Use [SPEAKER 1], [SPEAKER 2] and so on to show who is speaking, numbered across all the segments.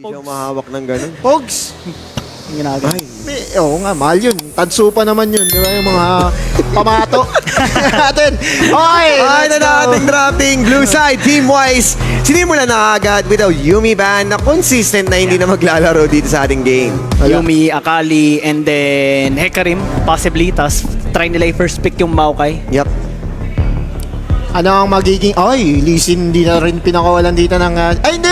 [SPEAKER 1] Hindi siya mahawak ng ganun.
[SPEAKER 2] Pogs!
[SPEAKER 3] Yung ginagawa.
[SPEAKER 2] Oo nga, mahal yun. Tanso pa naman yun, di ba? Yung mga pamato. Natin. Okay,
[SPEAKER 1] Ay,
[SPEAKER 2] let's
[SPEAKER 1] na
[SPEAKER 2] go.
[SPEAKER 1] ating drafting blue side team-wise. Sinimula na agad with a Yumi ban na consistent na hindi na maglalaro dito sa ating game.
[SPEAKER 3] Yumi, Akali, and then Hecarim, possibly. Tapos try nila i-first pick yung Maokai.
[SPEAKER 1] Yep.
[SPEAKER 2] Ano ang magiging... Ay, Lee Sin, hindi na rin pinakawalan dito ng... ay, hindi,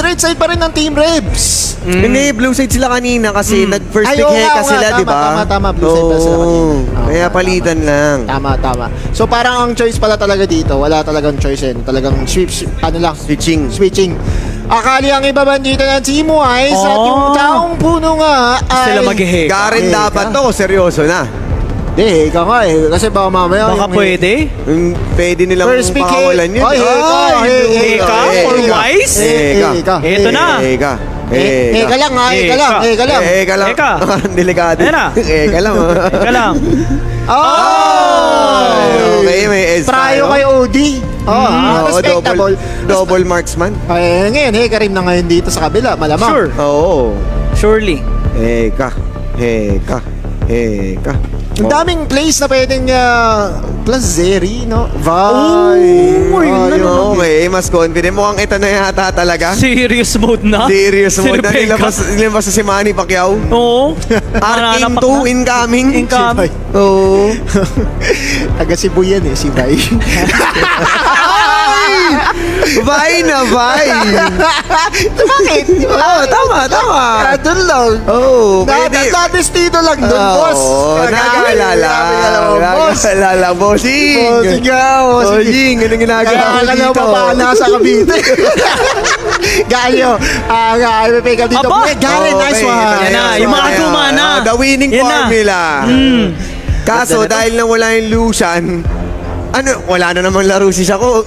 [SPEAKER 2] red side pa rin ng Team Rebs.
[SPEAKER 1] Hindi, blue side sila kanina kasi nag-first
[SPEAKER 2] Ay,
[SPEAKER 1] pick
[SPEAKER 2] oo nga,
[SPEAKER 1] Heka
[SPEAKER 2] oo
[SPEAKER 1] sila,
[SPEAKER 2] nga.
[SPEAKER 1] di ba?
[SPEAKER 2] Tama, blue side pala sila kanina. Oo,
[SPEAKER 1] Kaya
[SPEAKER 2] tama,
[SPEAKER 1] palitan lang.
[SPEAKER 2] Tama. So, parang ang choice pala talaga dito, wala talagang choice yan. Talagang ano lang, switching. Akali ang iba dito ng Team Wise at yung taong puno nga ay...
[SPEAKER 3] Sila mag-Heka.
[SPEAKER 1] Garen dapat to, seryoso na.
[SPEAKER 2] Hindi, ikaw nga eh. Kasi baka mamaya...
[SPEAKER 3] Baka
[SPEAKER 2] yung-
[SPEAKER 3] pwede.
[SPEAKER 1] Pwede nilang
[SPEAKER 2] First pick,
[SPEAKER 1] pakawalan yun.
[SPEAKER 2] Ay,
[SPEAKER 3] Heka or Wise?
[SPEAKER 1] Heka.
[SPEAKER 3] Ito na.
[SPEAKER 1] Heka.
[SPEAKER 2] Eka lang ha, eka lang.
[SPEAKER 1] Eka lang.
[SPEAKER 3] Eka.
[SPEAKER 1] Delikado.
[SPEAKER 3] Ayan na.
[SPEAKER 1] Eka lang.
[SPEAKER 3] Teka lang.
[SPEAKER 2] Oh!
[SPEAKER 1] Okay, may S
[SPEAKER 2] Tryo
[SPEAKER 1] tayo.
[SPEAKER 2] kay OD. Respectable.
[SPEAKER 1] Double marksman.
[SPEAKER 2] Ay, ngayon, Hecarim na ngayon dito sa kabila. Malamang.
[SPEAKER 3] Sure.
[SPEAKER 1] Oo.
[SPEAKER 3] Surely.
[SPEAKER 1] Heka.
[SPEAKER 2] Ang daming plays na pwedeng plus Zeri, no?
[SPEAKER 1] Okay, mas confident. Mukhang ito na yata talaga.
[SPEAKER 3] Serious mode na?
[SPEAKER 1] Serious
[SPEAKER 3] Si
[SPEAKER 1] mode na.
[SPEAKER 3] Rebecca.
[SPEAKER 1] Nilabas na si Manny Pacquiao.
[SPEAKER 3] Oo.
[SPEAKER 1] Team 2 incoming.
[SPEAKER 3] Incoming.
[SPEAKER 1] Oo.
[SPEAKER 2] Taga Cebu yan eh, si Bay.
[SPEAKER 1] Bye na, bye.
[SPEAKER 2] Bakit?
[SPEAKER 1] Oo, tama.
[SPEAKER 2] Doon lang.
[SPEAKER 1] Oo, pwede.
[SPEAKER 2] Destino lang doon, boss.
[SPEAKER 1] Oo, nag-aalala.
[SPEAKER 2] Boss.
[SPEAKER 1] Nag-aalala, bossing. Bossing, anong ginagawa
[SPEAKER 2] Kaya
[SPEAKER 1] mo
[SPEAKER 2] ka na
[SPEAKER 1] dito?
[SPEAKER 2] papana sa Cavite. Gayo. May pick up dito.
[SPEAKER 3] Aba!
[SPEAKER 2] Garen, nice one.
[SPEAKER 3] Yan na, yung mga gumana.
[SPEAKER 1] The winning
[SPEAKER 3] Yan na.
[SPEAKER 1] formula. Kaso, dahil na wala yung Lucian, wala na naman laro si Shaco.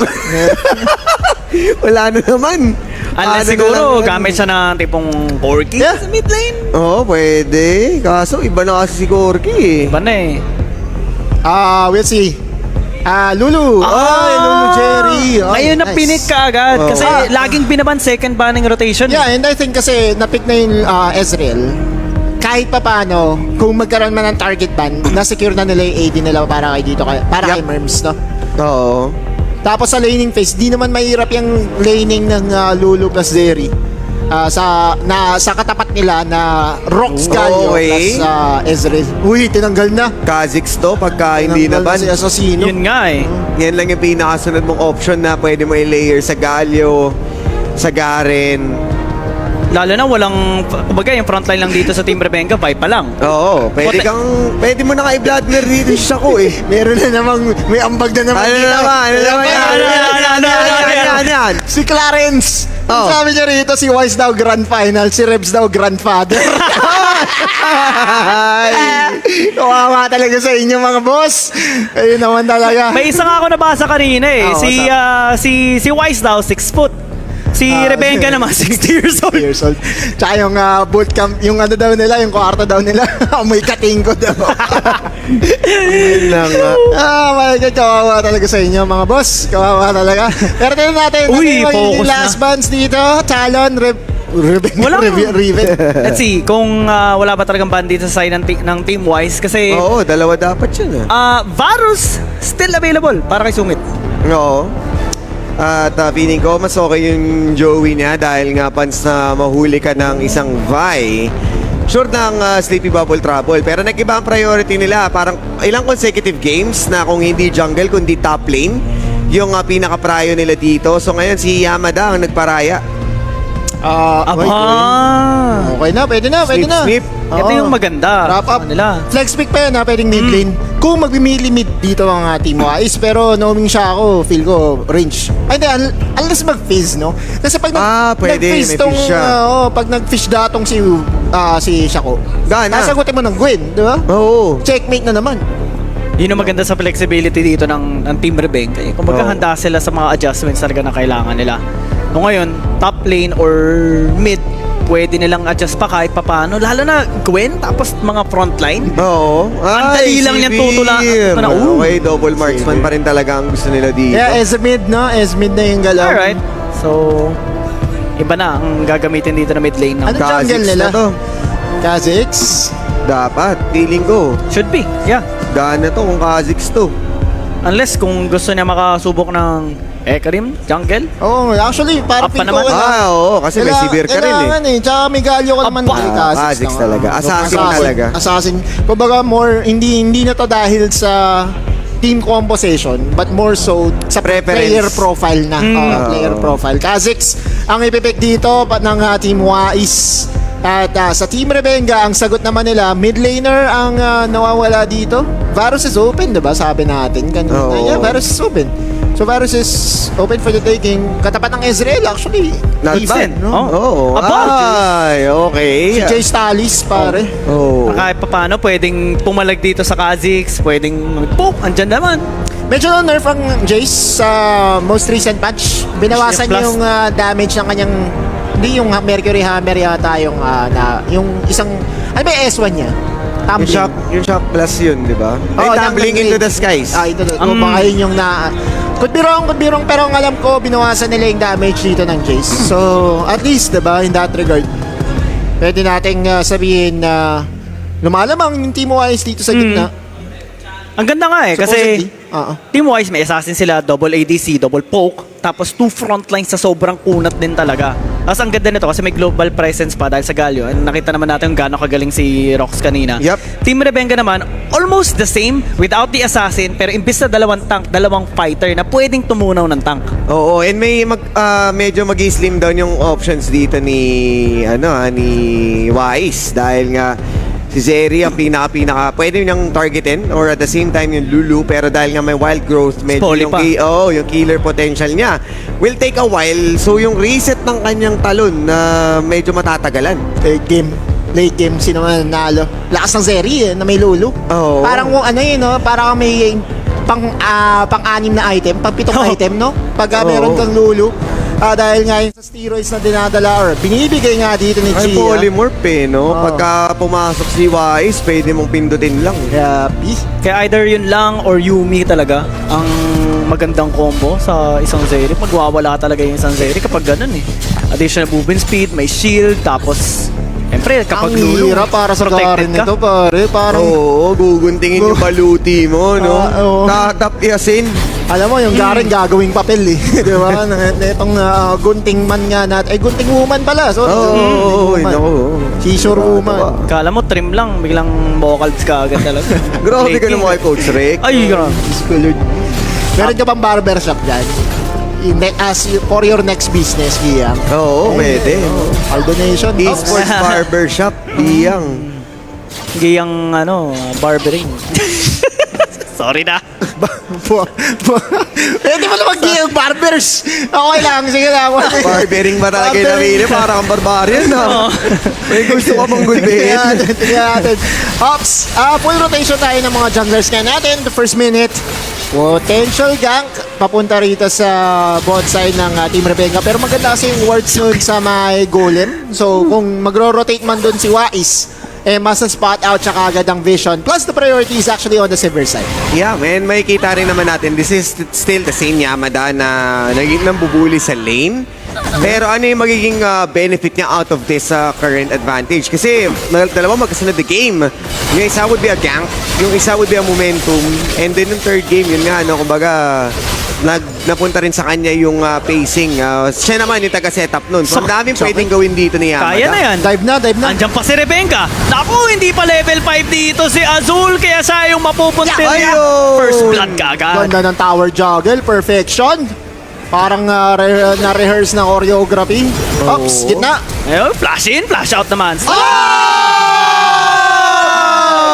[SPEAKER 1] Wala na naman.
[SPEAKER 3] Unless
[SPEAKER 1] Ano
[SPEAKER 3] siguro,
[SPEAKER 1] na lang.
[SPEAKER 3] gamit siya ng tipong Corki
[SPEAKER 2] Yeah.
[SPEAKER 3] sa mid lane.
[SPEAKER 1] Oo, pwede. Kaso, iba na kasi si Corky eh.
[SPEAKER 3] Iba na eh.
[SPEAKER 2] We'll see. Lulu. Ay, Lulu Jerry. Ay,
[SPEAKER 3] Ngayon na
[SPEAKER 2] nice.
[SPEAKER 3] pinik ka agad.
[SPEAKER 1] Oh.
[SPEAKER 3] Kasi laging binaban second banning rotation.
[SPEAKER 2] Yeah, and I think kasi napick na yung Ezreal. Kahit pa paano, kung magkaroon man ng target ban, na-secure na nila yung AD nila para kay dito, para kay Merms, no?
[SPEAKER 1] Oo.
[SPEAKER 2] Tapos sa laning phase, di naman mahirap yung laning ng Lulu plus Zeri. Sa katapat nila na Rox Galio
[SPEAKER 1] Okay.
[SPEAKER 2] plus Ezreal. Uy, tinanggal na.
[SPEAKER 1] Kha'Zix to, pagka hindi na ban.
[SPEAKER 2] Tinanggal na si Assassino.
[SPEAKER 3] Yun nga eh.
[SPEAKER 1] Yan lang yung pinakasunod mong option na pwede mo i-layer sa Galio, sa Garen.
[SPEAKER 3] Lalo na walang, kumbaga yung frontline lang dito sa Team Rebecca, vibe pa lang.
[SPEAKER 1] Oo, pwede mo na ka-i-bloodmer dito si Shaco eh.
[SPEAKER 2] Meron na namang, may ambag na naman.
[SPEAKER 1] Ano
[SPEAKER 2] dito.
[SPEAKER 1] naman? Yan.
[SPEAKER 2] Si Clarence.
[SPEAKER 1] Oh.
[SPEAKER 2] Sabi niya rito, si Wise daw grand final, si Rebs daw grandfather. Kawawa talaga sa inyo mga boss. Ayun naman talaga.
[SPEAKER 3] May isa nga ako nabasa kanina eh.
[SPEAKER 2] Oo,
[SPEAKER 3] Si Wise daw, 6 foot. Si Rebecca naman, 60 years old.
[SPEAKER 2] Years old. Tsaka yung bootcamp, yung ano daw nila, yung kwarto daw nila, may katingko daw.
[SPEAKER 1] Yun lang nga.
[SPEAKER 2] My God, kawawa talaga sa inyo mga boss. Kawawa talaga. Pero tingnan natin,
[SPEAKER 3] Uy,
[SPEAKER 2] ano yung
[SPEAKER 3] focus
[SPEAKER 2] last bands dito? Talon,
[SPEAKER 3] Walang-
[SPEAKER 2] Riven.
[SPEAKER 3] Let's see, kung wala ba talagang ban dito sa side ng Team Wise. Kasi
[SPEAKER 1] Oo, dalawa dapat yun
[SPEAKER 3] Varus still available para kay Sungit.
[SPEAKER 1] Oo. At feeling ko mas okay yung Joey niya dahil nga pans na mahuli ka ng isang Vi. Sure ng Sleepy Bubble Trouble. Pero nag-iba ang priority nila. Parang ilang consecutive games na kung hindi jungle, kundi top lane. Yung pinaka-prio nila dito. So ngayon si Yamada ang nagparaya.
[SPEAKER 2] Okay na, pwede na.
[SPEAKER 1] Snip.
[SPEAKER 3] Ito yung maganda.
[SPEAKER 2] Wrap up.
[SPEAKER 3] Nila.
[SPEAKER 2] Flex pick pa yan ha, pwedeng mid lane. Kung magmimili mid dito ang Team Wise, pero knowing siya ako, feel ko range. Ay hindi, unless mag-fizz, no? Kasi pag
[SPEAKER 1] pwede,
[SPEAKER 2] nag-fizz
[SPEAKER 1] may
[SPEAKER 2] tong,
[SPEAKER 1] fish siya.
[SPEAKER 2] pag nag-fish datong si Shaco,
[SPEAKER 1] Gana.
[SPEAKER 2] nasagutin mo ng Gwen, di ba?
[SPEAKER 1] Oo.
[SPEAKER 2] Checkmate na naman.
[SPEAKER 3] Yun ang maganda sa flexibility dito ng Team Rebecca. Kung handa sila sa mga adjustments talaga na kailangan nila. So ngayon, top lane or mid, pwede nilang adjust pa kahit papano. Lalo na Gwen, tapos mga frontline.
[SPEAKER 1] Oo.
[SPEAKER 3] Ang dali lang niyang tutula.
[SPEAKER 1] Okay, double marksman pa rin talaga ang gusto nila dito.
[SPEAKER 2] Yeah, as mid, no? As mid na yung galaw.
[SPEAKER 3] Alright. So, Iba na ang gagamitin dito na mid lane ng
[SPEAKER 2] Ano jungle
[SPEAKER 1] Kha'Zix
[SPEAKER 2] nila?
[SPEAKER 1] na to.
[SPEAKER 2] Kha'Zix.
[SPEAKER 1] Dapat, feeling ko.
[SPEAKER 3] Should be, yeah.
[SPEAKER 1] Gaan na to kung Kha'Zix to.
[SPEAKER 3] Unless kung gusto niya makasubok ng Ekarim, jungle.
[SPEAKER 2] Oo, actually, parang
[SPEAKER 3] Up pa
[SPEAKER 2] feel ko
[SPEAKER 3] naman.
[SPEAKER 1] Oo, kasi may severe ka rin eh.
[SPEAKER 2] Kailangan eh. Tsaka may galyo ka naman
[SPEAKER 3] Aba,
[SPEAKER 2] kay
[SPEAKER 1] Kha'Zix
[SPEAKER 2] na nga.
[SPEAKER 1] talaga. Assassin talaga.
[SPEAKER 2] Assassin. Kumbaga more, hindi na to dahil sa team composition, but more so sa
[SPEAKER 1] Preference.
[SPEAKER 2] player profile na. Player profile. Kha'Zix, ang ipipick dito ng Team Wise. At sa Team Rebenga, ang sagot naman nila, mid laner ang nawawala dito. Varus is open, diba? Sabi natin kanina.
[SPEAKER 1] Oo.
[SPEAKER 2] Yeah, Varus is open. So Varus is open for the taking. Katapat ng Ezreal, actually.
[SPEAKER 1] Not
[SPEAKER 3] Decent,
[SPEAKER 1] bad, no?
[SPEAKER 3] oh.
[SPEAKER 1] Oo.
[SPEAKER 3] Aba,
[SPEAKER 1] Ay, okay.
[SPEAKER 2] Si Jay Stalis, pare.
[SPEAKER 1] Oh.
[SPEAKER 3] Kahit pa paano, pwedeng pumalag dito sa Kha'Zix, pwedeng mag-poke, andyan naman.
[SPEAKER 2] Medyo nerf ang Jace sa most recent patch. Binawasan
[SPEAKER 3] Plus.
[SPEAKER 2] yung damage ng kanyang hindi yung Mercury Hammer yata yung yung isang ano ba yung S1 niya? Tumbling.
[SPEAKER 1] Yung shock plus yun, di ba? Ay, tumbling into the skies.
[SPEAKER 2] Into the, baka yun yung could be wrong, pero ang alam ko, binawasan nila yung damage dito ng Jace. So, at least, diba, in that regard, pwede nating sabihin na lumalamang yung Team Wise dito sa gitna.
[SPEAKER 3] Ang ganda nga eh, kasi
[SPEAKER 2] Supposedly. Oo.
[SPEAKER 3] team-wise may assassin sila, double ADC, double poke, tapos 2 frontlines sa sobrang kunat din talaga. Tapos ang ganda nito kasi may global presence pa dahil sa Galio. And nakita naman natin kung gaano kagaling si Rox kanina.
[SPEAKER 1] Yup.
[SPEAKER 3] Team Rebenga naman, almost the same without the assassin, pero imbis na dalawang fighter na pwedeng tumunaw ng tank.
[SPEAKER 1] Oo, and may medyo mag-slim down yung options dito ni Wise dahil nga si Zeri ang pinaka pwede niyang targetin or at the same time yung Lulu, pero dahil nga may wild growth medyo
[SPEAKER 3] Spoly pa.
[SPEAKER 1] yung killer potential niya will take a while, so yung reset ng kanyang talon na medyo matatagalan.
[SPEAKER 2] Late game, sino man nanalo? Lakas ng Zeri na may Lulu.
[SPEAKER 1] Oo.
[SPEAKER 2] Parang kung ano yun, no? Parang may pang-anim na item, pang-pitong
[SPEAKER 3] Oo.
[SPEAKER 2] item, no? Pag
[SPEAKER 1] Oo.
[SPEAKER 2] meron kang Lulu. Dahil nga yung sa steroids na dinadala or binibigay nga dito ni
[SPEAKER 1] Ay,
[SPEAKER 2] Gia.
[SPEAKER 1] polymorph eh, no?
[SPEAKER 2] Oo.
[SPEAKER 1] Pagka pumasok si Wise, pwede mong pindutin lang.
[SPEAKER 2] Grabe.
[SPEAKER 3] Kaya either yun lang or Yumi talaga ang magandang combo sa isang Zeri. Magwawala talaga yung isang Zeri kapag ganun eh. Additional movement speed, may shield, tapos siyempre kapag
[SPEAKER 2] Ang
[SPEAKER 3] Lulu,
[SPEAKER 2] hira para sa
[SPEAKER 3] protected
[SPEAKER 2] Garen
[SPEAKER 3] ka.
[SPEAKER 2] nito, pare. Parang,
[SPEAKER 1] Oo, guguntingin yung baluti mo, no?
[SPEAKER 2] Oo.
[SPEAKER 1] Tatap iasin.
[SPEAKER 2] alam mo, yung Garen gagawing papel eh. Di ba? Itong gunting man nga natin. Ay, gunting woman pala. Sorry.
[SPEAKER 1] Oo,
[SPEAKER 2] Gunting woman.
[SPEAKER 1] nako.
[SPEAKER 2] Seashore woman.
[SPEAKER 3] Kala mo trim lang, biglang vocals ka agad talaga.
[SPEAKER 1] Grabe ka
[SPEAKER 3] Late
[SPEAKER 1] naman kay
[SPEAKER 3] game.
[SPEAKER 1] Coach Rick.
[SPEAKER 3] Ay, grabe.
[SPEAKER 2] Discolored. Meron ka bang barbershop dyan? For your next business, Giyang.
[SPEAKER 1] Oo, pwede.
[SPEAKER 2] All donation.
[SPEAKER 1] Esports barbershop, Diyang.
[SPEAKER 3] Giyang barbering. Sorry na.
[SPEAKER 2] Pwede mo naman Giyang barbers. Okay lang, sige lang.
[SPEAKER 1] Barbering ba talaga yung namili? Parang ang barbarian na. May gusto ka bang gulbihin?
[SPEAKER 2] Tingnan natin. Ops, full rotation tayo ng mga junglers nga natin. The first minute, potential gank papunta rito sa bot side ng Team Rebenga. Pero maganda kasi yung wards nun sa may golem. So, kung magro-rotate man dun si Wais, masa spot out siya kagad ang vision. Plus, the priority is actually on the silver side.
[SPEAKER 1] Yeah, man, may kita rin naman natin. This is still the same Yamada na naging nambubuli sa lane. Pero ano yung magiging benefit niya out of this current advantage? Kasi dalawa magkasunod the game. Yung isa would be a gank, yung isa would be a momentum, and then yung third game, yun nga, kumbaga, napunta rin sa kanya yung pacing. Siya naman yung taga-setup nun. So, ang daming pwedeng gawin dito ni Yamada.
[SPEAKER 3] Kaya na yan.
[SPEAKER 2] Dive na.
[SPEAKER 3] Andiyan pa si Rebenga. Naku, hindi pa level 5 dito si Azul, kaya siya yung mapupuntir niya.
[SPEAKER 1] Ayun!
[SPEAKER 3] First blood kagad.
[SPEAKER 2] Ganda ng tower juggle. Perfection. Parang na-rehearse ng choreography. Ops, gitna.
[SPEAKER 3] Ayun, flash in, flash out naman.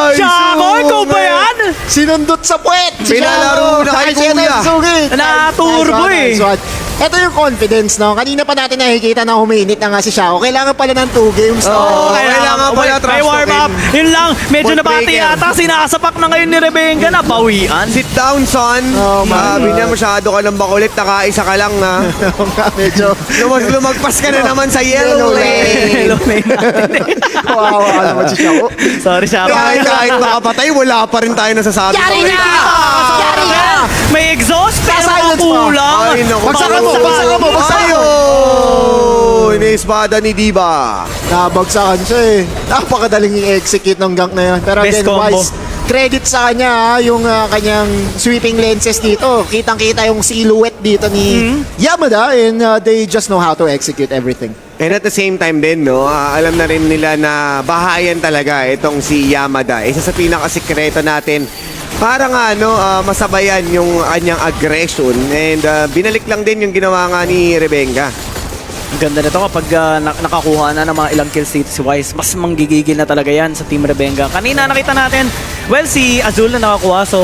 [SPEAKER 1] Ay,
[SPEAKER 3] Chakor, ikaw ba
[SPEAKER 1] sume!
[SPEAKER 3] yan?
[SPEAKER 2] Sinundot sa puwet.
[SPEAKER 1] Pinalaro na kay Kuya.
[SPEAKER 3] Na-turbo eh.
[SPEAKER 2] Nice one. Ito yung confidence, no? Kanina pa natin nakikita na huminit na nga si Shako. Kailangan pala ng 2 games.
[SPEAKER 1] Oo, kailangan pala
[SPEAKER 3] May
[SPEAKER 1] trash
[SPEAKER 3] warm up.
[SPEAKER 1] talking.
[SPEAKER 3] Yun lang, medyo
[SPEAKER 1] Ball
[SPEAKER 3] nabati
[SPEAKER 1] breaker.
[SPEAKER 3] yata. Sinasapak na ngayon ni Rebenga na bawian.
[SPEAKER 1] Sit down, son.
[SPEAKER 2] Oh, my
[SPEAKER 1] Sabi
[SPEAKER 2] God.
[SPEAKER 1] niya, masyado ka lang bakulit. Nakaisa ka lang, ha?
[SPEAKER 2] Medyo
[SPEAKER 1] Lumagpas ka na naman sa yellow lane.
[SPEAKER 3] Hello, may natin.
[SPEAKER 2] kawawa ka naman si Shako.
[SPEAKER 3] Sorry, Shaka.
[SPEAKER 1] Kahit makapatay, wala pa rin tayo nasasabi.
[SPEAKER 2] Yari na! Yari na!
[SPEAKER 3] May exhaust, pero
[SPEAKER 2] Sa-silence pa.
[SPEAKER 3] kulang.
[SPEAKER 1] Ay, naku.
[SPEAKER 2] Bagsakan mo, bagsakan mo, bagsakan mo.
[SPEAKER 1] Ayun! Iniespada ni Diva.
[SPEAKER 2] Nabagsakan siya eh. Napakadaling i-execute ng gank na yun. Pero
[SPEAKER 3] Best
[SPEAKER 2] again,
[SPEAKER 3] combo.
[SPEAKER 2] Wise, credit sa kanya yung kanyang sweeping lenses dito. Kitang-kita yung silhouette dito ni Yamada and they just know how to execute everything.
[SPEAKER 1] And at the same time din, no, alam na rin nila na bahayan talaga itong si Yamada. Isa sa pinakasikreto natin para nga masabayan yung kanyang aggression and binalik lang din yung ginawa nga ni Rebenga.
[SPEAKER 3] Ang ganda nito kapag nakakuha na ng mga ilang kills dito si Wise. Mas manggigigil na talaga yan sa Team Rebenga. Kanina nakita natin, well, si Azul na nakakuha. So,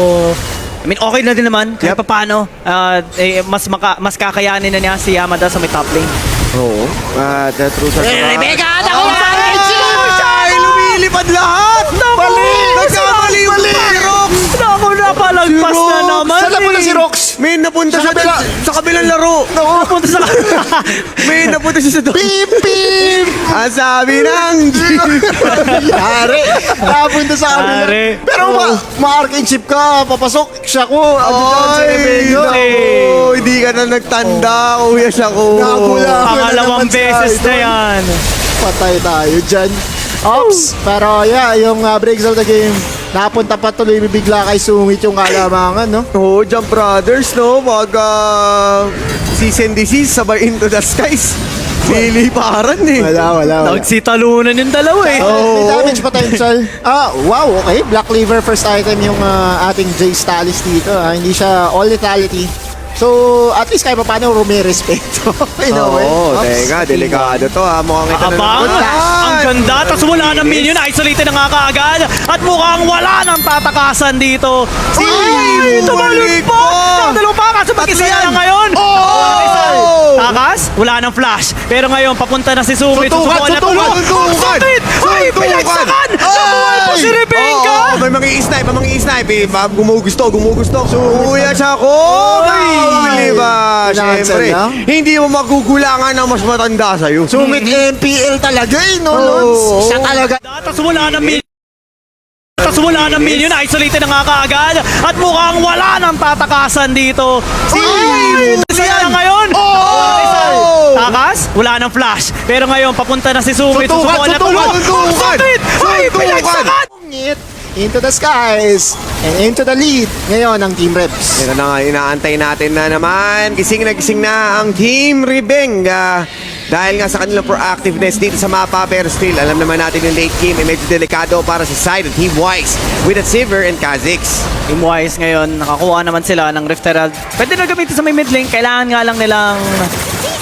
[SPEAKER 3] I mean, okay na din naman. Kahit paano, mas kakayanin na niya si Yamada sa may top lane.
[SPEAKER 1] Oo. The truth is...
[SPEAKER 3] Rebenga!
[SPEAKER 1] Ay! Lumilipad lahat! Nagkamali yung Rox!
[SPEAKER 3] Naku, napalagpas na naman.
[SPEAKER 2] Saan na si Rox?
[SPEAKER 1] May napunta
[SPEAKER 2] Sa
[SPEAKER 1] siya
[SPEAKER 2] kabila.
[SPEAKER 1] sa kabilang laro.
[SPEAKER 3] Napunta sa...
[SPEAKER 1] May napunta siya sa doon.
[SPEAKER 2] Beep, beep!
[SPEAKER 1] Ang sabi ng
[SPEAKER 2] Yari! Napunta sa kanila.
[SPEAKER 3] Yari.
[SPEAKER 2] Pero ma-arcane chip ka, papasok siya ko. Ano dyan sa
[SPEAKER 1] Ay,
[SPEAKER 2] Rebello?
[SPEAKER 1] naku, hindi ka na nagtanda, kuya siya ko.
[SPEAKER 2] Nakakula.
[SPEAKER 3] Pangalawang beses na yan.
[SPEAKER 2] Patay tayo dyan. Ops! Pero yeah, yung breaks of the game, napunta pa tuloy bibigla kay Sungit yung kalamangan, no?
[SPEAKER 1] Oo, Jump Brothers, no? Pag cease and desist, sabay into the skies. Liliparan eh.
[SPEAKER 2] Wala.
[SPEAKER 3] Nagsitalunan yung dalawa eh.
[SPEAKER 2] May damage potential. Wow, okay. Black Cleaver first item yung ating Jay Stalis dito. Hindi siya all lethality. So, at least kahit pa paano rumirespeto. In a way.
[SPEAKER 1] Oo,
[SPEAKER 2] Ops.
[SPEAKER 1] teka, delikado to ha. Mukhang ito na
[SPEAKER 3] Abang,
[SPEAKER 1] naman.
[SPEAKER 3] ang ganda. Tapos wala ng minion. Isolated na nga kaagad. At mukhang wala ng tatakasan dito. Si tumalon
[SPEAKER 1] balik
[SPEAKER 3] pa!
[SPEAKER 1] pa!
[SPEAKER 3] Tumalon pa kasi mag-isa na ngayon.
[SPEAKER 1] Oh!
[SPEAKER 3] Takas, wala ng flash. Pero ngayon, papunta na si Sumit.
[SPEAKER 2] Suntukan!
[SPEAKER 3] Sumit! Ay, pinagsakan! Nabuhay po si Rebecca!
[SPEAKER 1] Oo, may mangi-snipe. Gumugusto. Kuya siya ko! Huli ba?
[SPEAKER 2] Pinansel
[SPEAKER 1] Siyempre,
[SPEAKER 2] lang.
[SPEAKER 1] hindi mo magugulangan ng mas matanda sa'yo.
[SPEAKER 2] Sumit MPL talaga eh, no?
[SPEAKER 1] Oo.
[SPEAKER 2] Lods? Siya talaga.
[SPEAKER 3] Tapos wala ng minion. Isolated na nga kaagad. At mukhang wala ng tatakasan dito. Si Sumit na ngayon. Takas, wala ng flash. Pero ngayon, papunta na si Sumit.
[SPEAKER 2] Suntukan!
[SPEAKER 3] Sumit! Ay, pinagsakan!
[SPEAKER 2] Ngit into the skies and into the lead ngayon ng Team Reps.
[SPEAKER 1] Ito na nga, inaantay natin na naman. Gising na ang Team Rebenga. Dahil nga sa kanilang proactiveness dito sa mapa, pero still, alam naman natin yung late game ay medyo delikado para sa side of Team Wise with a Sivir and Kha'Zix.
[SPEAKER 3] Team Wise ngayon, nakakuha naman sila ng Rift Herald. Pwede na gamitin sa may mid lane. Kailangan nga lang nilang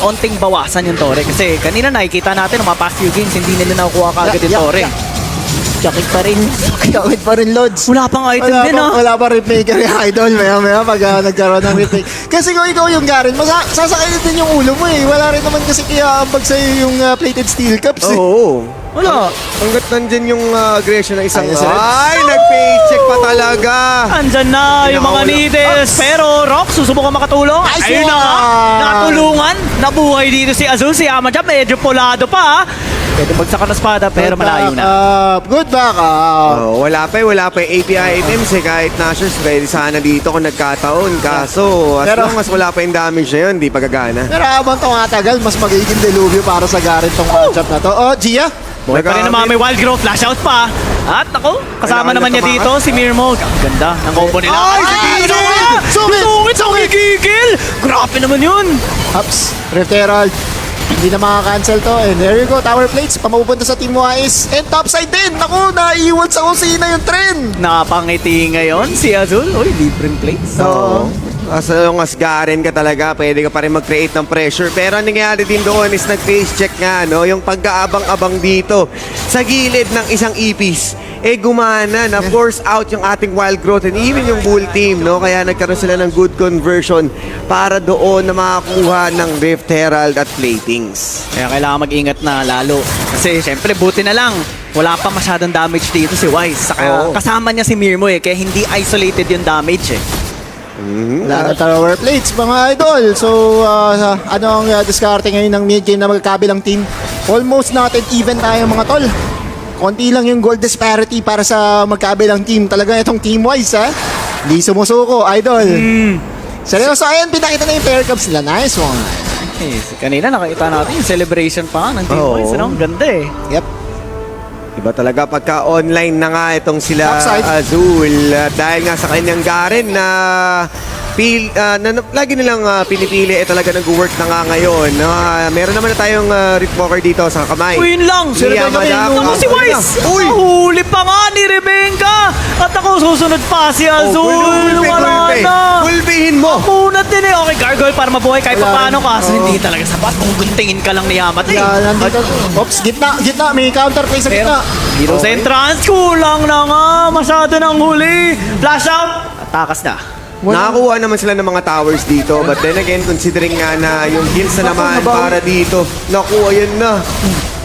[SPEAKER 3] onting bawasan yung Torre. Kasi kanina nakikita natin ng mga past few games, hindi nila nakukuha kaagad yung Torre.
[SPEAKER 2] Jakit pa rin, Lods.
[SPEAKER 3] Wala pang item din ah.
[SPEAKER 2] Wala pa replay yung idol. Maya pag nagkaroon ng replay. Kasi kung ikaw yung Garen, sasakayin din yung ulo mo eh. Wala rin naman kasi kaya ambag sa'yo yung plated steel cups eh.
[SPEAKER 1] Oo.
[SPEAKER 3] Wala.
[SPEAKER 1] Hanggat nandyan yung aggression ng isang...
[SPEAKER 2] Ayun, sir.
[SPEAKER 1] Ay, nag-paycheck pa talaga.
[SPEAKER 3] Andyan na yung mga needles. Pero Rox, susubukan makatulong.
[SPEAKER 2] Nice
[SPEAKER 3] Ayun na nga.
[SPEAKER 2] one!
[SPEAKER 3] Nakatulungan. Nabuhay dito si Azul. Si Amajab medyo polado pa. Pwede bagsakan ng espada pero malayo na.
[SPEAKER 2] Good back up.
[SPEAKER 1] Oh, wala pa yung API items eh. Kahit Nashers, pwede sana dito kung nagkataon. Kaso, as
[SPEAKER 2] Pero-
[SPEAKER 1] long as wala pa yung damage na yun, di pa gagana.
[SPEAKER 2] Pero habang tumatagal, mas magiging deluvio para sa Garen tong matchup na to. Oh, Gia!
[SPEAKER 3] Buhay pa rin naman, may wild growth, flash out pa. At ako, kasama
[SPEAKER 1] Kailangan
[SPEAKER 3] naman
[SPEAKER 1] na
[SPEAKER 3] niya dito, si Mirmo. Ang ganda ng combo nila.
[SPEAKER 1] Ay, si
[SPEAKER 3] Dino!
[SPEAKER 2] Sungit!
[SPEAKER 3] Sungit! Gigigil! Grabe naman yun!
[SPEAKER 2] Ups, Rift Herald. Hindi na makakancel to. And there you go, Tower Plates. Pamapupunta sa Team Wise. And topside din. Naku, naiwan sa kusina yung trend.
[SPEAKER 3] Nakapangiti ngayon si Azul. Uy, different place.
[SPEAKER 1] Oo. As long as Garen ka talaga, pwede ka pa rin mag-create ng pressure. Pero ang nangyari din doon is nag-face check nga, no? Yung pagkaabang-abang dito sa gilid ng isang ipis. Gumana, na-force out yung ating wild growth and even yung bull team, no? Kaya nagkaroon sila ng good conversion para doon na makakuha ng Rift Herald at Platings.
[SPEAKER 3] Kaya kailangan mag-ingat na lalo. Kasi syempre, buti na lang. Wala pa masyadong damage dito si Wise. Saka
[SPEAKER 1] Oo.
[SPEAKER 3] kasama niya si Mirmo kaya hindi isolated yung damage
[SPEAKER 2] Wala na Tower Plates, mga idol. So, ano ang diskarte ngayon ng mid-game na magkabilang team? Almost not and even tayo, mga tol. Konti lang yung gold disparity para sa magkabilang team. Talaga itong team-wise, ha? Di sumusuko, idol. Seryoso, ayan, pinakita na yung pair cups nila. Nice one.
[SPEAKER 3] Yes, kanina nakita natin yung celebration pa nga ng Team
[SPEAKER 1] Oo.
[SPEAKER 3] Boys. Ano? Ang ganda eh.
[SPEAKER 2] Yep.
[SPEAKER 1] Iba talaga pagka online na nga itong sila
[SPEAKER 2] Upside.
[SPEAKER 1] Azul. Dahil nga sa kanyang Garen na lagi nilang pinipili talaga nag-work na nga ngayon. Meron naman na tayong Rip Walker dito sa kamay.
[SPEAKER 3] Uy, yun lang.
[SPEAKER 1] Ni Yamada.
[SPEAKER 3] Naman si Wise.
[SPEAKER 1] Uy!
[SPEAKER 3] Nahuli pa nga ni Rebecca. At ako susunod pa si Azul. Wala na.
[SPEAKER 1] Gulbihin mo!
[SPEAKER 3] Kunat din eh. Okay, gargoyle para mabuhay kahit pa
[SPEAKER 2] Wala.
[SPEAKER 3] paano. Kaso hindi talaga sapat kung guntingin ka lang ni Yamada.
[SPEAKER 2] Yeah, nandito. Oops, gitna. May counterplay sa
[SPEAKER 3] Pero,
[SPEAKER 2] gitna.
[SPEAKER 3] Heroes Entrance, kulang na nga. Masyado ng huli. Flash out. At takas na.
[SPEAKER 1] Nakakuha naman sila ng mga towers dito. But then again, considering nga na yung kills na naman para dito, nakuha yun na.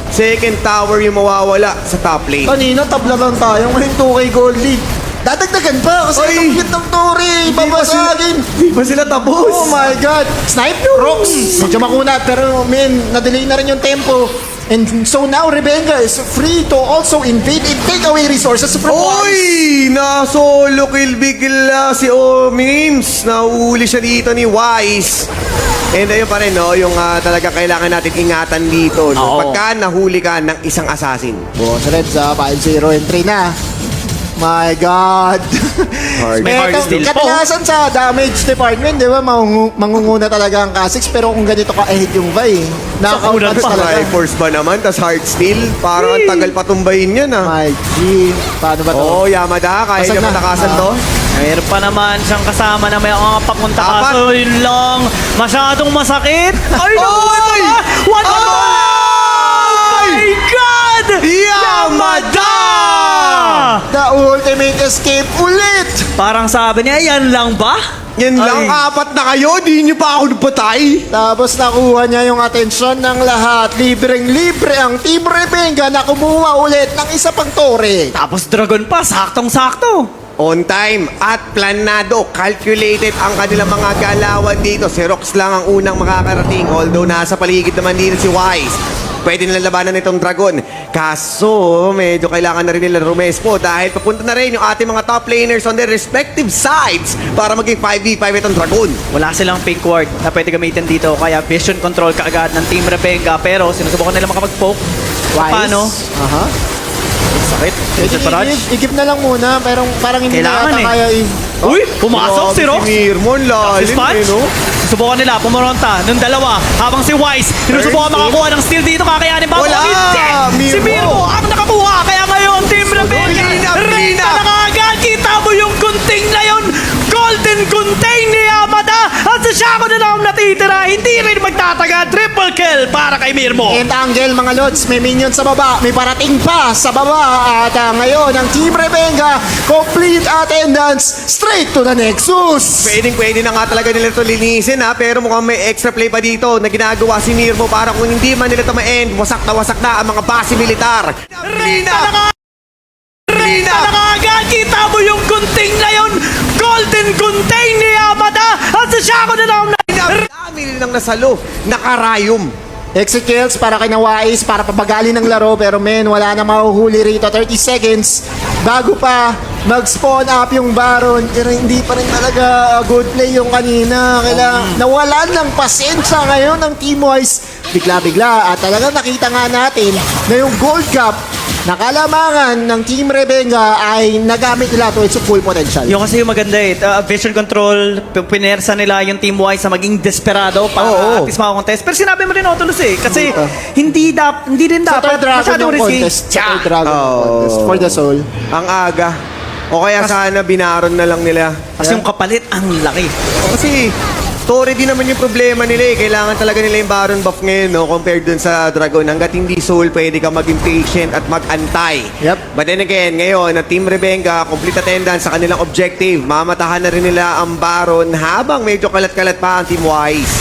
[SPEAKER 1] Second tower yung mawawala sa top lane.
[SPEAKER 2] Kanina, tabla lang tayo. Ngayon 2K gold lead. Dadagdagan pa kasi
[SPEAKER 1] Oy!
[SPEAKER 2] itong hit ng Tori. Babasagin.
[SPEAKER 1] Di ba sila tapos?
[SPEAKER 2] Oh my God. Snipe rocks. Medyo makunat pero men, na-delay na rin yung tempo. And so now Rebecca is free to also invade and take away resources from Wise.
[SPEAKER 1] Oy! Na-solo kill bigla si Omims. Nahuli siya dito ni Wise. And ayun pa rin, no, yung talaga kailangan natin ingatan dito. No?
[SPEAKER 3] Oo.
[SPEAKER 1] Pagka nahuli ka ng isang assassin.
[SPEAKER 2] Boss Reds 5-0 entry na. My God.
[SPEAKER 1] Hard.
[SPEAKER 3] May hard steal po.
[SPEAKER 2] Kadalasan sa damage department, di ba, mangunguna talaga ang Kha'Zix. Pero kung ganito ka-ahead yung Vi, knockout
[SPEAKER 3] kulang
[SPEAKER 2] pa
[SPEAKER 3] pa.
[SPEAKER 2] talaga.
[SPEAKER 1] Triforce ba naman? Tas hard steal? Parang ang tagal patumbayin yan, ah.
[SPEAKER 2] My G. Paano ba to?
[SPEAKER 1] Oo, Yamada. Kaya
[SPEAKER 2] Basag
[SPEAKER 1] niya
[SPEAKER 2] na.
[SPEAKER 1] matakasan to.
[SPEAKER 3] Meron pa naman siyang kasama na may mga papunta
[SPEAKER 1] Apat.
[SPEAKER 3] kaso yun lang. Masyadong masakit. Ay,
[SPEAKER 1] Oy!
[SPEAKER 3] nakuha pa! What the
[SPEAKER 1] Oy!
[SPEAKER 3] Oh my God!
[SPEAKER 1] Yamada!
[SPEAKER 2] The ultimate escape ulit!
[SPEAKER 3] Parang sabi niya, yan lang ba?
[SPEAKER 1] Yan lang,
[SPEAKER 3] Ay.
[SPEAKER 1] apat na kayo. Di niyo pa ako napatay.
[SPEAKER 2] Tapos nakuha niya yung atensyon ng lahat. Libreng-libre ang Team Rebecca na kumuha ulit ng isa pang tore.
[SPEAKER 3] Tapos dragon pa, saktong-sakto.
[SPEAKER 1] On time at planado, calculated ang kanilang mga galawan dito. Si Rox lang ang unang makakarating. Although nasa paligid naman dito si Wise. Pwede nilang labanan itong Dragon. Kaso, medyo kailangan na rin nila rumespo dahil papunta na rin yung ating mga top laners on their respective sides para maging 5v5 itong Dragon.
[SPEAKER 3] Wala silang pink ward na pwede gamitin dito. Kaya vision control kaagad ng Team Rebecca. Pero sinusubukan nila makapag-poke. Paano?
[SPEAKER 2] Aha.
[SPEAKER 3] Sakit.
[SPEAKER 2] I-give na lang muna, pero parang hindi
[SPEAKER 3] Kailangan
[SPEAKER 2] na yata
[SPEAKER 3] eh.
[SPEAKER 2] kaya
[SPEAKER 3] Uy, pumasok si Rox.
[SPEAKER 1] Si Mirmon, lalim
[SPEAKER 3] Dispatch?
[SPEAKER 1] eh, no?
[SPEAKER 3] Subukan nila, pumaronta ng dalawa. Habang si Wise, sinusubukan makakuha ng steal dito. Kakayanin ba?
[SPEAKER 1] Wala!
[SPEAKER 3] Hindi! Si
[SPEAKER 1] Mirmo!
[SPEAKER 3] Mirmo ang nakakuha. Kaya ngayon, Team Rebecca.
[SPEAKER 1] Lina!
[SPEAKER 3] Rita na kaagad. Kita mo yung gunting na yun. Golden gunting ni Yamada. At sa Shaco na lang natitira. Hindi rin magtataga. Triple kill para kay Mirmo.
[SPEAKER 2] And angle mga lods, may minion sa baba, may parating pa sa baba. At ngayon, ang Team Rebecca, complete attendance, straight to the Nexus.
[SPEAKER 1] Pwede na nga talaga nila ito linisin, ha? Pero mukhang may extra play pa dito na ginagawa si Mirmo para kung hindi man nila ito ma-end, wasak na ang mga base militar. Rina!
[SPEAKER 3] Rita na kaagad. Kita mo yung gunting na yun. Golden gunting ni Yamada. At sa Shaco na lang
[SPEAKER 1] Dami nilang nasalo, nakarayom.
[SPEAKER 2] Exit kills para kay Nawais, para pabagali ng laro. Pero men, wala na mahuhuli rito. 30 seconds bago pa mag-spawn up yung Baron. Pero hindi pa rin talaga good play yung kanina. Kailangan, nawalan ng pasensya ngayon ng Team Wise. Bigla-bigla. At talagang nakita nga natin na yung gold cup na kalamangan ng Team Rebecca ay nagamit nila to its full potential.
[SPEAKER 3] Yung kasi yung maganda eh, vision control, pinersa nila yung Team Wise sa maging desperado para
[SPEAKER 1] Oo.
[SPEAKER 3] at least makakontest. Pero sinabi mo rin Autolus eh, kasi hindi rin
[SPEAKER 2] Sa
[SPEAKER 3] dapat
[SPEAKER 2] third dragon
[SPEAKER 3] masyadong
[SPEAKER 2] yung
[SPEAKER 3] risky.
[SPEAKER 2] contest. Sa third dragon yung
[SPEAKER 1] Oh.
[SPEAKER 2] contest. For the soul.
[SPEAKER 1] Ang aga. O kaya sana binaron na lang nila.
[SPEAKER 3] Kasi yung kapalit, ang laki.
[SPEAKER 1] Kasi story din naman yung problema nila eh. Kailangan talaga nila yung Baron buff ngayon, no? Compared dun sa Dragon. Hanggat hindi soul, pwede ka maging patient at mag-antay.
[SPEAKER 2] Yep.
[SPEAKER 1] But then again, ngayon, na Team Rebecca, complete attendance sa kanilang objective. Mamatahan na rin nila ang Baron habang medyo kalat-kalat pa ang Team Wise.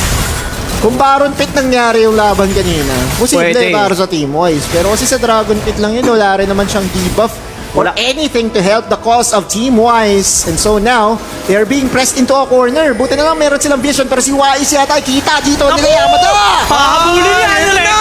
[SPEAKER 2] Kung Baron Pit nangyari yung laban kanina, posible
[SPEAKER 3] Pwede.
[SPEAKER 2] para sa Team Wise. Pero kasi sa Dragon Pit lang yun, wala rin naman siyang debuff or
[SPEAKER 3] Wala.
[SPEAKER 2] anything to help the cause of Team Wise. And so now, they are being pressed into a corner. Buti na lang meron silang vision, pero si Wise yata ay kita dito nila Yamada!
[SPEAKER 3] Pahabulin niya,
[SPEAKER 1] Ayun
[SPEAKER 3] ulit.
[SPEAKER 1] na!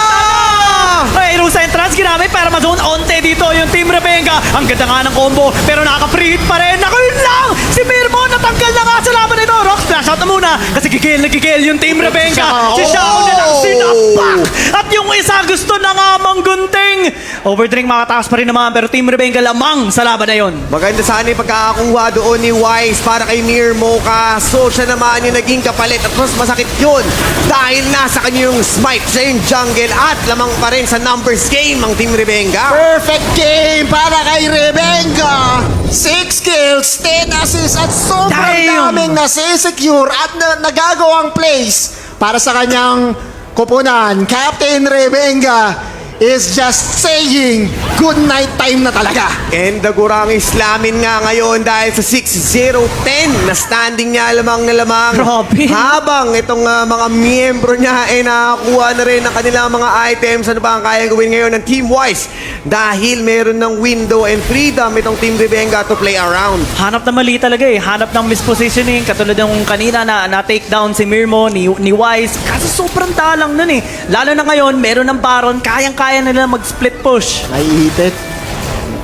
[SPEAKER 3] Ay, Heroes Entrance ginamit para ma-zone onte dito yung Team Rebecca. Ang ganda nga ng combo, pero nakaka-free hit pa rin. Ako yun lang! Si Mirmo natanggal na nga sa laban nito. Rock splash out na muna kasi gigil yung Team Rebenga. Si Xiao na lang sinapak. At yung isa gusto na nga manggunting. Overdrink makatakas pa rin naman pero Team Rebenga lamang sa laban na yon.
[SPEAKER 1] Maganda sana yung pagkakakuha doon ni Wise para kay Mirmo, kaso siya naman yung naging kapalit at mas masakit yun dahil nasa kanya yung smite sa yung jungle at lamang pa rin sa numbers game ang Team Rebenga.
[SPEAKER 2] Perfect game para kay Rebenga. 6 kills, 10 assists at sobrang
[SPEAKER 3] Damn!
[SPEAKER 2] daming nasi-secure at nagagawang plays para sa kanyang kupunan. Captain Rebenga is just saying good night time na talaga.
[SPEAKER 1] And Dagurang islamin nga ngayon dahil sa 6-0-10 na standing niya lamang na lamang.
[SPEAKER 3] Grabe.
[SPEAKER 1] Habang itong mga miyembro niya ay nakakuha na rin ng kanilang mga items. Ano ba ang kaya gawin ngayon ng Team Wise? Dahil meron ng window and freedom itong Team Rebenga to play around.
[SPEAKER 3] Hanap na mali talaga eh. Hanap ng mispositioning. Katulad ng kanina na take down si Mirmo, ni Wise. Kasi sobrang talang nun eh. Lalo na ngayon, meron ng Baron. Kaya nila mag-split push.
[SPEAKER 2] Naiipit.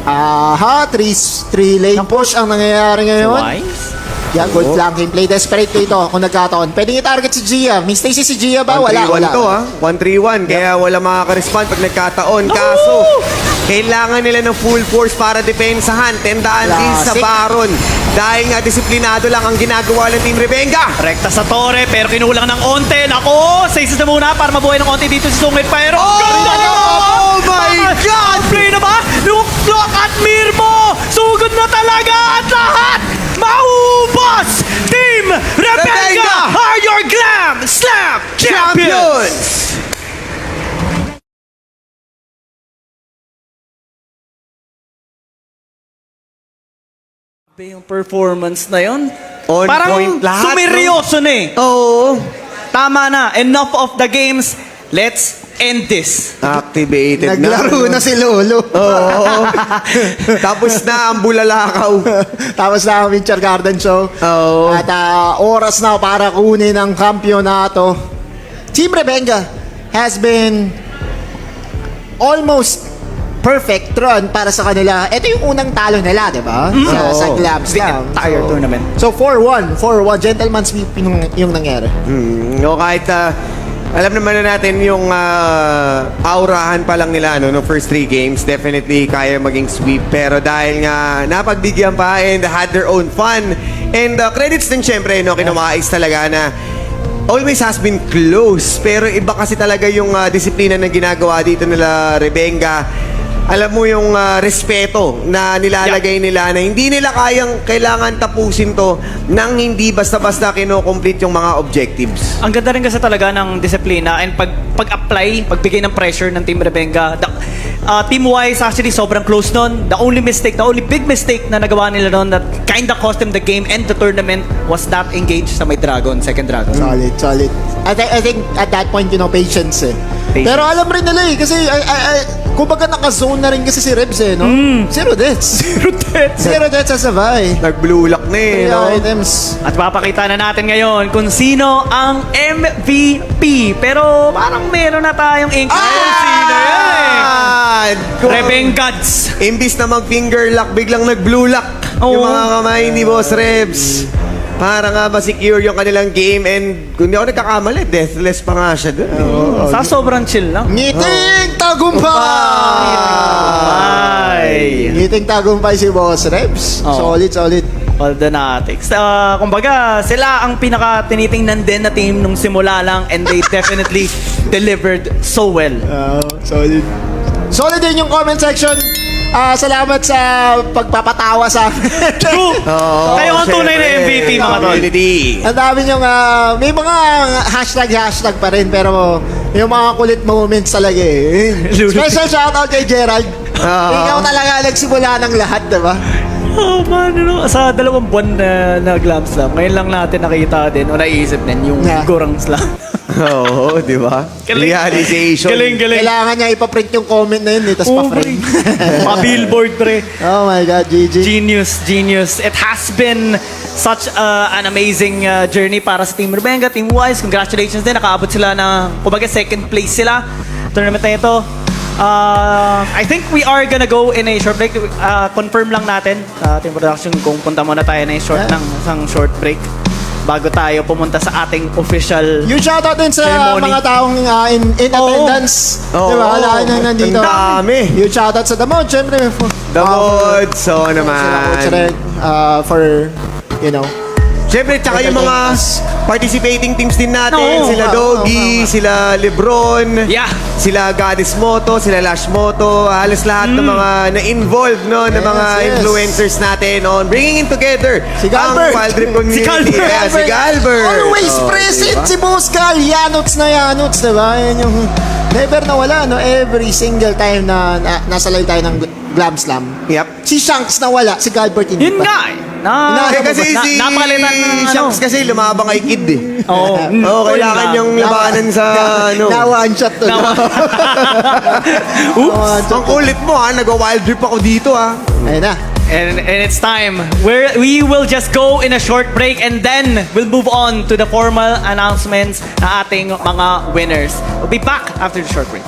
[SPEAKER 2] Aha, 3 lane push ang nangyayari ngayon.
[SPEAKER 3] Wise?
[SPEAKER 2] Yeah, good flanking play. Desperate dito kung nagkataon. Pwede i-target si Gia. May Stacy si Gia ba? Wala,
[SPEAKER 1] 1-3-1
[SPEAKER 2] wala.
[SPEAKER 1] to ha. 1-3-1. Kaya wala makaka-respond pag nagkataon. Kaso, kailangan nila ng full force para depensahan. Tendaan din sa
[SPEAKER 2] Classic.
[SPEAKER 1] Baron. Dahil nga disiplinado lang ang ginagawa ng Team Rebenga.
[SPEAKER 3] Rekta sa torre, pero kinulang ng onte. Nako, sases na muna para mabuhay ng onte dito si Sungit. Pero, ganda nito!
[SPEAKER 1] Oh my God!
[SPEAKER 3] Play na ba? Look at Mirmo! Sugod na talaga at lahat! Maubos! Team Rebenga
[SPEAKER 1] Rebenga
[SPEAKER 3] are your Glam Slam Champions! Yung performance na yon.
[SPEAKER 1] On
[SPEAKER 3] Parang
[SPEAKER 1] point lahat,
[SPEAKER 3] sumeryoso na eh.
[SPEAKER 1] Oo.
[SPEAKER 3] Tama na. Enough of the games. Let's end this.
[SPEAKER 1] Activated
[SPEAKER 2] Naglaro na si Lolo.
[SPEAKER 1] Oo. Tapos na ang bulalakaw.
[SPEAKER 2] Tapos na ang Winter Garden Show.
[SPEAKER 1] Oo.
[SPEAKER 2] At oras na para kunin ang kampyonato. Team Rebenga has been almost perfect run para sa kanila. Ito yung unang talo nila, di ba? Sa
[SPEAKER 1] Oo.
[SPEAKER 2] Glam
[SPEAKER 3] The
[SPEAKER 2] Slam.
[SPEAKER 3] entire tournament.
[SPEAKER 2] So 4-1. 4-1. Gentleman's sweep yung nangyari.
[SPEAKER 1] No, kahit alam naman na natin yung aurahan pa lang nila no first 3 games, definitely kaya maging sweep. Pero dahil nga napagbigyan pa and had their own fun. And credits din syempre, no, kina Wise talaga na always has been close. Pero iba kasi talaga yung disiplina na ginagawa dito nila Rebenga. Alam mo yung respeto na nilalagay nila na hindi nila kailangan tapusin to nang hindi basta-basta kino-complete yung mga objectives.
[SPEAKER 3] Ang ganda rin kasi talaga ng disiplina and pag-apply, pagbigay ng pressure ng Team Rebenga. Team-wise, actually, sobrang close nun. The only big mistake na nagawa nila nun that kinda cost them the game and the tournament was not engaged sa may Dragon, second Dragon.
[SPEAKER 2] Solid. I think at that point, patience eh.
[SPEAKER 3] Patience.
[SPEAKER 2] Pero alam rin nila eh, kasi kumbaga naka-zone na rin kasi si Rebs eh, no? Zero deaths. Zero deaths sa Savay.
[SPEAKER 1] Nag-blue lock na eh, no?
[SPEAKER 2] Items.
[SPEAKER 3] At papakita na natin ngayon kung sino ang MVP. Pero parang meron na tayong inkling kung sino yan eh. Rebengads.
[SPEAKER 1] Imbis na mag-finger lock, biglang nag-blue lock. Yung
[SPEAKER 3] Oo.
[SPEAKER 1] mga kamay ni Boss Rebs. Para nga ma-secure yung kanilang game and kung di ako nagkakamali, deathless pa nga siya dun.
[SPEAKER 3] Sa sobrang chill lang.
[SPEAKER 2] Ngiting tagumpay!
[SPEAKER 3] Ay.
[SPEAKER 2] Ngiting tagumpay si Boss Rebs.
[SPEAKER 3] Oo.
[SPEAKER 2] Solid.
[SPEAKER 3] All the Natics. Kumbaga, sila ang pinaka-tinitingnan din na team nung simula lang and they definitely delivered so well.
[SPEAKER 2] Solid. Solid din yung comment section. Salamat sa pagpapatawa sa amin.
[SPEAKER 3] True! Kayo ang tunay na MVP, mga tol.
[SPEAKER 1] Community.
[SPEAKER 2] Ang dami yung, may mga hashtag pa rin, pero yung mga kulit moments talaga eh. Special shoutout kay Gerald. Ikaw talaga nagsimula ng lahat, diba?
[SPEAKER 3] Oh man, sa 2 buwan na Glam Slam, ngayon lang natin nakita din o naisip din yung
[SPEAKER 2] Yeah.
[SPEAKER 3] Gurang Slam.
[SPEAKER 1] Oo, di ba? Realization.
[SPEAKER 3] Galing.
[SPEAKER 2] Kailangan niya ipaprint yung comment na yun, tapos pa-frame.
[SPEAKER 3] Pa-billboard, pre.
[SPEAKER 2] Oh my God, GG.
[SPEAKER 3] Genius. It has been such an amazing journey para sa Team Rebenga, Team Wise. Congratulations din. Nakaabot sila ng, kumbaga, second place sila. Tournament na ito. I think we are gonna go in a short break. Confirm lang natin sa ating production kung punta muna tayo na isang short break bago tayo pumunta sa ating official.
[SPEAKER 2] Yung shoutout din sa
[SPEAKER 3] Ceremony.
[SPEAKER 2] mga taong in attendance.
[SPEAKER 1] Oo.
[SPEAKER 2] Diba? Lahat na nandito.
[SPEAKER 1] Ang dami.
[SPEAKER 2] Yung shoutout sa Damod, syempre.
[SPEAKER 1] Damod, so naman.
[SPEAKER 2] For, you know.
[SPEAKER 1] Siyempre, tsaka yung mga participating teams din natin.
[SPEAKER 3] Oo.
[SPEAKER 1] Sila Doggy, sila Lebron,
[SPEAKER 3] Yeah.
[SPEAKER 1] sila Goddess Moto, sila Lash Moto. Halos lahat ng mga na-involve no, ng mga
[SPEAKER 2] Yes.
[SPEAKER 1] influencers natin on bringing in together
[SPEAKER 2] Si Galbert.
[SPEAKER 1] ang Wild Trip community.
[SPEAKER 3] Si Galbert.
[SPEAKER 1] Yeah, si Galbert.
[SPEAKER 2] Always
[SPEAKER 1] Oh,
[SPEAKER 2] present
[SPEAKER 1] diba?
[SPEAKER 2] si Boss Gal. Yanuts na yanuts, diba? Yan yung never nawala, no? Every single time na nasa live tayo ng Glam Slam.
[SPEAKER 1] Yep.
[SPEAKER 2] Si Shanks nawala, si Galbert hindi
[SPEAKER 3] Yun
[SPEAKER 2] pa.
[SPEAKER 3] nga eh.
[SPEAKER 1] Kasi si
[SPEAKER 3] napalitan ng
[SPEAKER 1] Shanks kasi lumabang kay Kid eh.
[SPEAKER 3] Oo.
[SPEAKER 1] Oo, kailangan niyang labanan sa ano.
[SPEAKER 2] Na-one shot to.
[SPEAKER 3] Oops.
[SPEAKER 1] Ang kulit mo ha, nag-wild trip ako dito ha.
[SPEAKER 2] Ayun na.
[SPEAKER 3] And it's time. We will just go in a short break and then we'll move on to the formal announcements na ating mga winners. We'll be back after the short break.